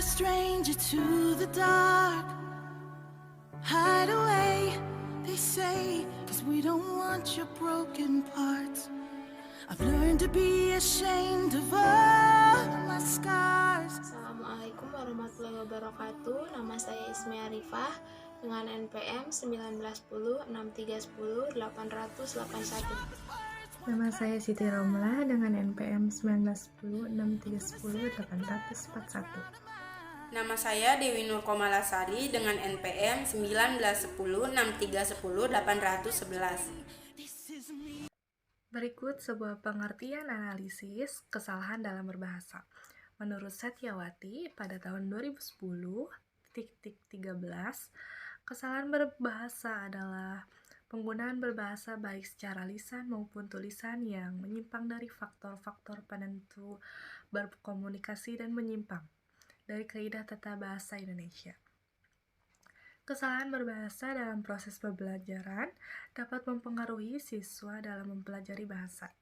a stranger to the dark. Hide away, they say, 'cause we don't want your broken parts. I've learned to be ashamed of all my scars. Assalamualaikum warahmatullahi wabarakatuh. Nama saya Ismi Arifah dengan NPM 1910 6310 881. Nama saya Siti Romlah dengan NPM 1910 6310 841. Nama saya Dewi Nur Komalasari dengan NPM 1910 6310 811. Berikut sebuah pengertian analisis kesalahan dalam berbahasa. Menurut Setyawati pada tahun 2010, 13, kesalahan berbahasa adalah penggunaan berbahasa baik secara lisan maupun tulisan yang menyimpang dari faktor-faktor penentu berkomunikasi dan menyimpang dari kaidah tata bahasa Indonesia. Kesalahan berbahasa dalam proses pembelajaran dapat mempengaruhi siswa dalam mempelajari bahasa.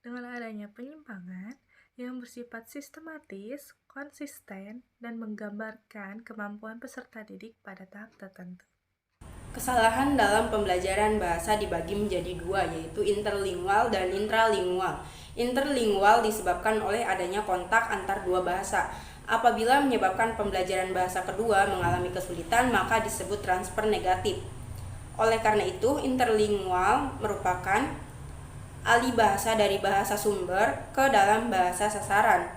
Dengan adanya penyimpangan yang bersifat sistematis, konsisten, dan menggambarkan kemampuan peserta didik pada tahap tertentu. Kesalahan dalam pembelajaran bahasa dibagi menjadi dua, yaitu interlingual dan intralingual. Interlingual disebabkan oleh adanya kontak antar dua bahasa. Apabila menyebabkan pembelajaran bahasa kedua mengalami kesulitan, maka disebut transfer negatif. Oleh karena itu, interlingual merupakan alih bahasa dari bahasa sumber ke dalam bahasa sasaran.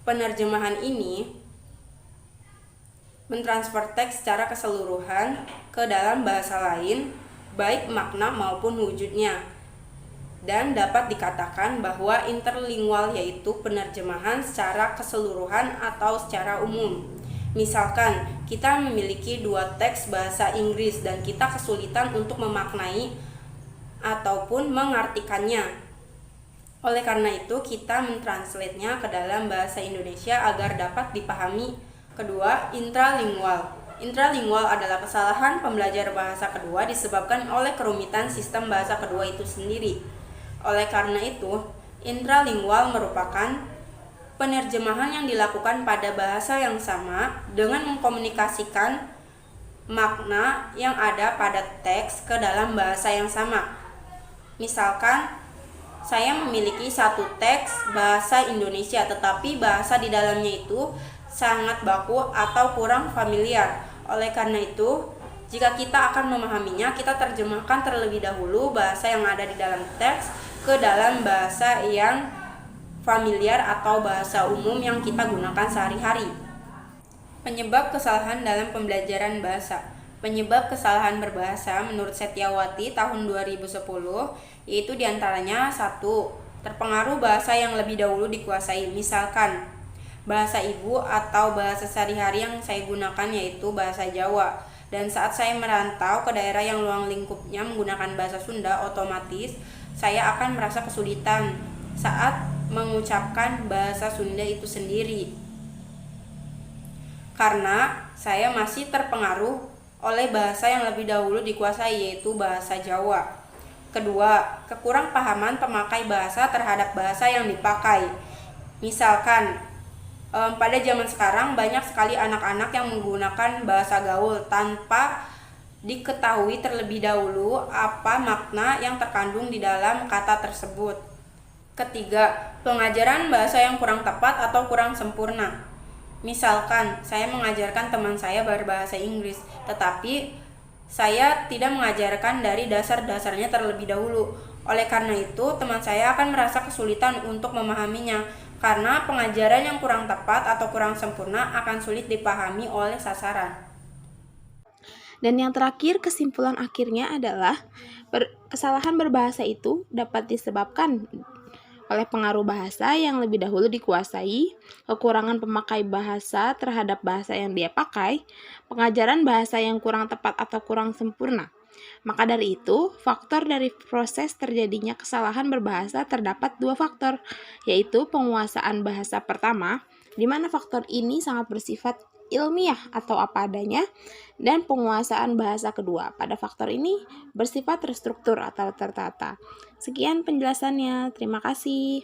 Penerjemahan ini mentransfer teks secara keseluruhan ke dalam bahasa lain, baik makna maupun wujudnya. Dan dapat dikatakan bahwa interlingual yaitu penerjemahan secara keseluruhan atau secara umum. Misalkan, kita memiliki dua teks bahasa Inggris dan kita kesulitan untuk memaknai ataupun mengartikannya. Oleh karena itu, kita mentranslate-nya ke dalam bahasa Indonesia agar dapat dipahami. Kedua, intralingual. Intralingual adalah kesalahan pembelajar bahasa kedua disebabkan oleh kerumitan sistem bahasa kedua itu sendiri. Oleh karena itu, intralingual merupakan penerjemahan yang dilakukan pada bahasa yang sama dengan mengkomunikasikan makna yang ada pada teks ke dalam bahasa yang sama. Misalkan, saya memiliki satu teks bahasa Indonesia, tetapi bahasa di dalamnya itu sangat baku atau kurang familiar. Oleh karena itu, jika kita akan memahaminya, kita terjemahkan terlebih dahulu bahasa yang ada di dalam teks ke dalam bahasa yang familiar atau bahasa umum yang kita gunakan sehari-hari. Penyebab kesalahan dalam pembelajaran bahasa. Penyebab kesalahan berbahasa menurut Setyawati tahun 2010 yaitu diantaranya 1. Terpengaruh bahasa yang lebih dahulu dikuasai. Misalkan, bahasa ibu atau bahasa sehari-hari yang saya gunakan yaitu bahasa Jawa. Dan saat saya merantau ke daerah yang luang lingkupnya menggunakan bahasa Sunda, otomatis saya akan merasa kesulitan saat mengucapkan bahasa Sunda itu sendiri. Karena saya masih terpengaruh oleh bahasa yang lebih dahulu dikuasai yaitu bahasa Jawa. Kedua, kekurangpahaman pemakai bahasa terhadap bahasa yang dipakai. Misalkan, pada zaman sekarang banyak sekali anak-anak yang menggunakan bahasa gaul tanpa diketahui terlebih dahulu apa makna yang terkandung di dalam kata tersebut. Ketiga, pengajaran bahasa yang kurang tepat atau kurang sempurna. Misalkan, saya mengajarkan teman saya berbahasa Inggris, tetapi saya tidak mengajarkan dari dasar-dasarnya terlebih dahulu. Oleh karena itu, teman saya akan merasa kesulitan untuk memahaminya, karena pengajaran yang kurang tepat atau kurang sempurna akan sulit dipahami oleh sasaran. Dan yang terakhir, kesimpulan akhirnya adalah kesalahan berbahasa itu dapat disebabkan oleh pengaruh bahasa yang lebih dahulu dikuasai, kekurangan pemakai bahasa terhadap bahasa yang dia pakai, pengajaran bahasa yang kurang tepat atau kurang sempurna. Maka dari itu, faktor dari proses terjadinya kesalahan berbahasa terdapat dua faktor, yaitu penguasaan bahasa pertama, di mana faktor ini sangat bersifat ilmiah atau apa adanya, dan penguasaan bahasa kedua. Pada faktor ini bersifat terstruktur atau tertata. Sekian penjelasannya, terima kasih.